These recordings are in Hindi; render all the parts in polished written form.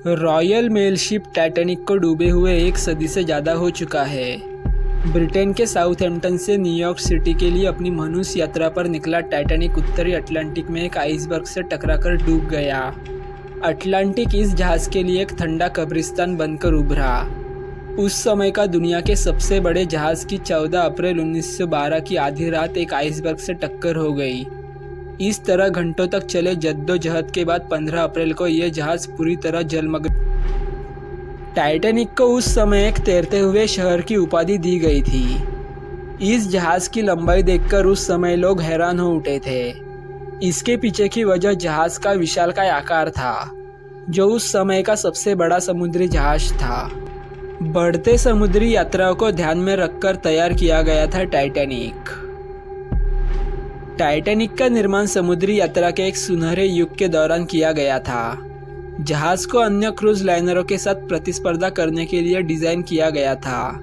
रॉयल मेल शिप टाइटैनिक को डूबे हुए एक सदी से ज़्यादा हो चुका है। ब्रिटेन के साउथहैम्पटन से न्यूयॉर्क सिटी के लिए अपनी मनुष्य यात्रा पर निकला टाइटैनिक उत्तरी अटलांटिक में एक आइसबर्ग से टकराकर डूब गया। अटलांटिक इस जहाज़ के लिए एक ठंडा कब्रिस्तान बनकर उभरा। उस समय का दुनिया के सबसे बड़े जहाज़ की 14 अप्रैल 1912 की आधी रात एक आइसबर्ग से टक्कर हो गई। इस तरह घंटों तक चले जद्दोजहद के बाद 15 अप्रैल को यह जहाज़ पूरी तरह जलमग्न। टाइटैनिक को उस समय एक तैरते हुए शहर की उपाधि दी गई थी। इस जहाज़ की लंबाई देखकर उस समय लोग हैरान हो उठे थे। इसके पीछे की वजह जहाज़ का विशालकाय आकार था, जो उस समय का सबसे बड़ा समुद्री जहाज़ था। बढ़ते समुद्री यात्राओं को ध्यान में रखकर तैयार किया गया था टाइटैनिक। टाइटैनिक का निर्माण समुद्री यात्रा के एक सुनहरे युग के दौरान किया गया था। जहाज़ को अन्य क्रूज लाइनरों के साथ प्रतिस्पर्धा करने के लिए डिज़ाइन किया गया था।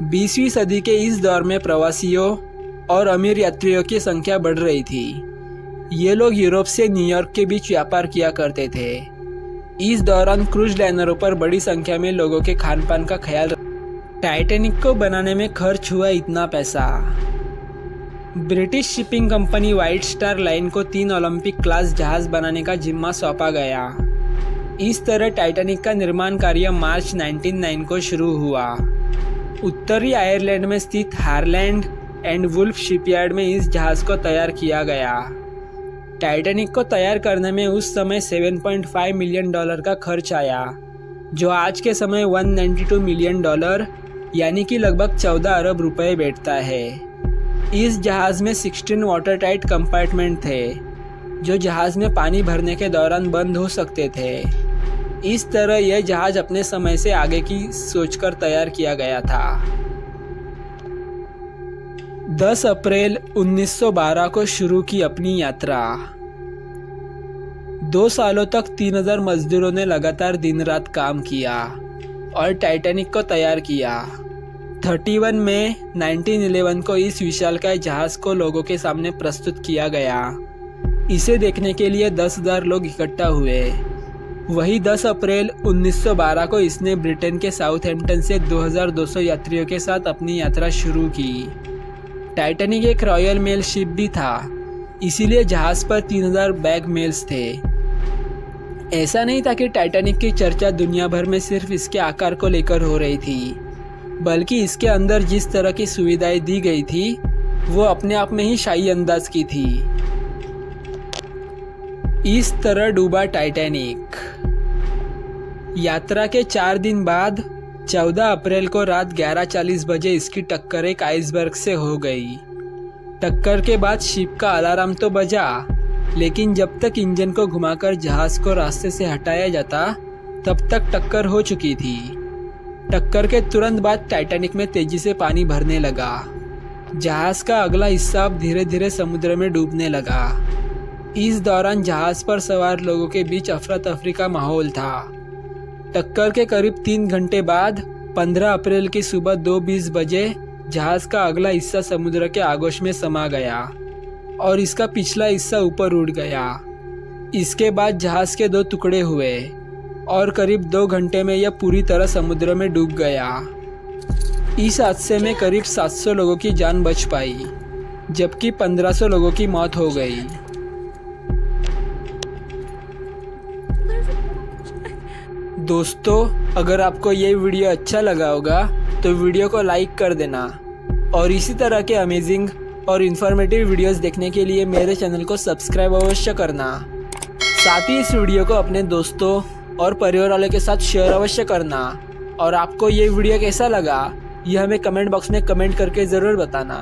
20वीं सदी के इस दौर में प्रवासियों और अमीर यात्रियों की संख्या बढ़ रही थी। ये लोग यूरोप से न्यूयॉर्क के बीच व्यापार किया करते थे। इस दौरान क्रूज लाइनरों पर बड़ी संख्या में लोगों के खान पान का ख्याल। टाइटैनिक को बनाने में खर्च हुआ इतना पैसा। British shipping company white star line को 3 ओलंपिक क्लास जहाज़ बनाने का जिम्मा सौंपा गया। इस तरह टाइटैनिक का निर्माण कार्य मार्च 1909 को शुरू हुआ। उत्तरी आयरलैंड में स्थित हारलैंड एंड वुल्फ शिपयार्ड में इस जहाज़ को तैयार किया गया। टाइटैनिक को तैयार करने में उस समय $7.5 मिलियन का खर्च आया, जो आज के समय $192 मिलियन यानी कि लगभग 14 अरब रुपए बैठता है। इस जहाज़ में 16 वाटर टाइट कंपार्टमेंट थे, जो जहाज़ में पानी भरने के दौरान बंद हो सकते थे। इस तरह यह जहाज़ अपने समय से आगे की सोचकर तैयार किया गया था। 10 अप्रैल 1912 को शुरू की अपनी यात्रा। 2 सालों तक 3000 मजदूरों ने लगातार दिन रात काम किया और टाइटैनिक को तैयार किया। 31 मई 1911 को इस विशालकाय जहाज़ को लोगों के सामने प्रस्तुत किया गया। इसे देखने के लिए 10,000 लोग इकट्ठा हुए। वही 10 अप्रैल 1912 को इसने ब्रिटेन के साउथहैम्पटन से 2200 यात्रियों के साथ अपनी यात्रा शुरू की। टाइटैनिक एक रॉयल मेल शिप भी था, इसीलिए जहाज़ पर 3000 बैग मेल्स थे। ऐसा नहीं था कि टाइटैनिक की चर्चा दुनिया भर में सिर्फ इसके आकार को लेकर हो रही थी, बल्कि इसके अंदर जिस तरह की सुविधाएं दी गई थी वो अपने आप में ही शाही अंदाज की थी। इस तरह डूबा टाइटैनिक। यात्रा के 4 दिन बाद 14 अप्रैल को रात 11:40 बजे इसकी टक्कर एक आइसबर्ग से हो गई। टक्कर के बाद शिप का अलार्म तो बजा, लेकिन जब तक इंजन को घुमाकर जहाज को रास्ते से हटाया जाता तब तक टक्कर हो चुकी थी। टक्कर के तुरंत बाद टाइटैनिक में तेजी से पानी भरने लगा। जहाज का अगला हिस्सा अब धीरे धीरे समुद्र में डूबने लगा। इस दौरान जहाज पर सवार लोगों के बीच अफरा तफरी का माहौल था। टक्कर के करीब 3 घंटे बाद 15 अप्रैल की सुबह 2:20 बजे जहाज का अगला हिस्सा समुद्र के आगोश में समा गया और इसका पिछला हिस्सा ऊपर उड़ गया। इसके बाद जहाज के 2 टुकड़े हुए और करीब 2 घंटे में यह पूरी तरह समुद्र में डूब गया। इस हादसे में करीब 700 लोगों की जान बच पाई, जबकि 1500 लोगों की मौत हो गई। दोस्तों, अगर आपको ये वीडियो अच्छा लगा होगा तो वीडियो को लाइक कर देना और इसी तरह के अमेजिंग और इन्फॉर्मेटिव वीडियोस देखने के लिए मेरे चैनल को सब्सक्राइब अवश्य करना। साथ ही इस वीडियो को अपने दोस्तों और परिवार वालों के साथ शेयर अवश्य करना। और आपको ये वीडियो कैसा लगा, यह हमें कमेंट बॉक्स में कमेंट करके ज़रूर बताना।